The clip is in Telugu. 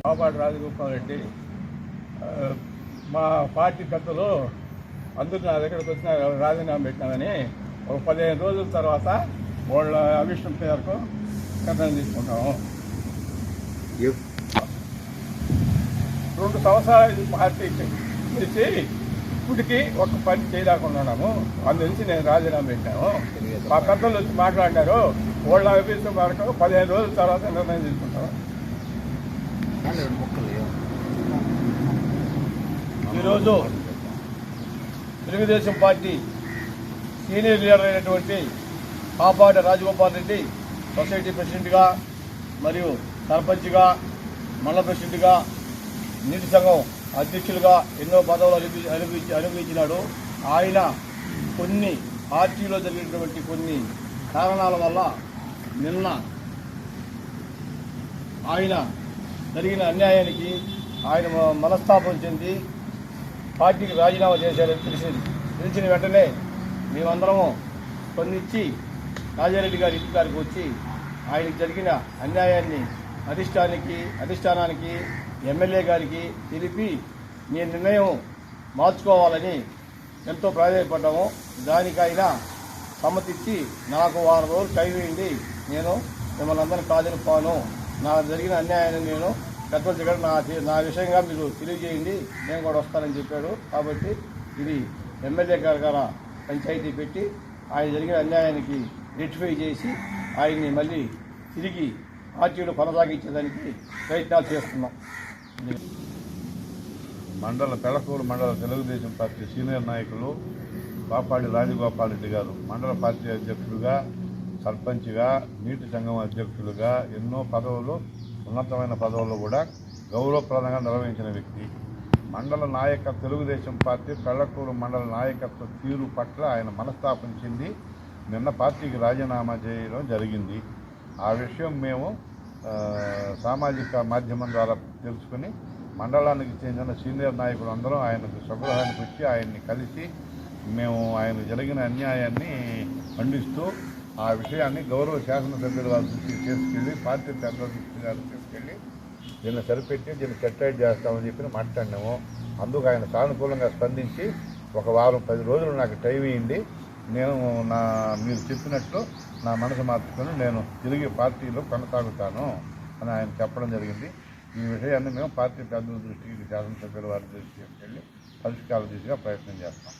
పాపాటి రాజగోపాల్ రెడ్డి మా పార్టీ పెద్దలు అందరూ నా దగ్గరకు వచ్చిన రాజీనామా పెట్టినామని ఒక 15 రోజుల తర్వాత వాళ్ళ అభిష్టం పేరుకు నిర్ణయం తీసుకుంటాము. 2 సంవత్సరాలు పార్టీ చేసి ఇప్పటికీ ఒక పని చేయలేకుండా ఉన్నాము. అందునుంచి నేను రాజీనామా పెట్టాను. మా పెద్దలు వచ్చి మాట్లాడినారు. వాళ్ళ అభిష్టం మేరకు 15 రోజుల తర్వాత నిర్ణయం తీసుకుంటాము. ఈరోజు తెలుగుదేశం పార్టీ సీనియర్ లీడర్ అయినటువంటి పాపాటి రాజగోపాల్ రెడ్డి సొసైటీ ప్రెసిడెంట్గా మరియు సర్పంచ్గా మండల ప్రెసిడెంట్గా నీటి సంఘం అధ్యక్షులుగా ఎన్నో పదవులు అనుభవించినాడు. ఆయన కొన్ని పార్టీలో జరిగినటువంటి కొన్ని కారణాల వల్ల నిన్న ఆయన జరిగిన అన్యాయానికి ఆయన మనస్తాపం చెంది పార్టీకి రాజీనామా చేశారని తెలిసిన వెంటనే మేమందరము స్పందించి రాజారెడ్డి గారి ఇంటికారికి వచ్చి ఆయనకి జరిగిన అన్యాయాన్ని అధిష్టానానికి ఎమ్మెల్యే గారికి తెలిపి మీ నిర్ణయం మార్చుకోవాలని ఎంతో ప్రాధాన్యపడ్డాము. దానికి ఆయన సమ్మతిచ్చి నాకు 1 వారం రోజులు టైం ఇవ్వండి, నేను మిమ్మల్ని అందరినీ కాదనిపోను, నాకు జరిగిన అన్యాయాన్ని నేను పెద్దల దగ్గర నా విషయంగా మీరు తెలియజేయండి, నేను కూడా వస్తానని చెప్పాడు. కాబట్టి ఇది ఎమ్మెల్యే గారి గారు పంచాయతీ పెట్టి ఆయన జరిగిన అన్యాయానికి రెక్టిఫై చేసి ఆయన్ని మళ్ళీ తిరిగి పార్టీలో కొనసాగించేదానికి ప్రయత్నాలు చేస్తున్నాం. పెళ్లకూరు మండల తెలుగుదేశం పార్టీ సీనియర్ నాయకులు పాపాటి రాజగోపాల్ రెడ్డి గారు మండల పార్టీ అధ్యక్షులుగా, సర్పంచ్గా, నీటి సంఘం అధ్యక్షులుగా ఎన్నో పదవులు, ఉన్నతమైన పదవులు కూడా గౌరవప్రదంగా నిర్వహించిన వ్యక్తి. తెలుగుదేశం పార్టీ పెళ్లకూరు మండల నాయకత్వ తీరు పట్ల ఆయన మనస్తాపం చెంది నిన్న పార్టీకి రాజీనామా చేయడం జరిగింది. ఆ విషయం మేము సామాజిక మాధ్యమం ద్వారా తెలుసుకుని మండలానికి చెందిన సీనియర్ నాయకులు అందరూ ఆయనకు స్వగృహానికి వచ్చి ఆయన్ని కలిసి మేము ఆయన జరిగిన అన్యాయాన్ని ఖండిస్తూ ఆ విషయాన్ని గౌరవ శాసనసభ్యుల వారి దృష్టికి తీసుకెళ్ళి పార్టీ పెద్దల దృష్టి గారు తీసుకెళ్ళి దీన్ని సరిపెట్టి దీన్ని సెటిలైట్ చేస్తామని చెప్పి మాట్లాడినాము. అందుకు ఆయన సానుకూలంగా స్పందించి 1 వారం 10 రోజులు నాకు టైం ఇవ్వండి, నేను మీరు చెప్పినట్లు నా మనసు మార్చుకొని నేను తిరిగి పార్టీలో కొనసాగుతాను అని ఆయన చెప్పడం జరిగింది. ఈ విషయాన్ని మేము పార్టీ పెద్దల దృష్టికి శాసనసభ్యుల వారి దృష్టికి వెళ్ళి పరిష్కారం దిశగా ప్రయత్నం చేస్తాం.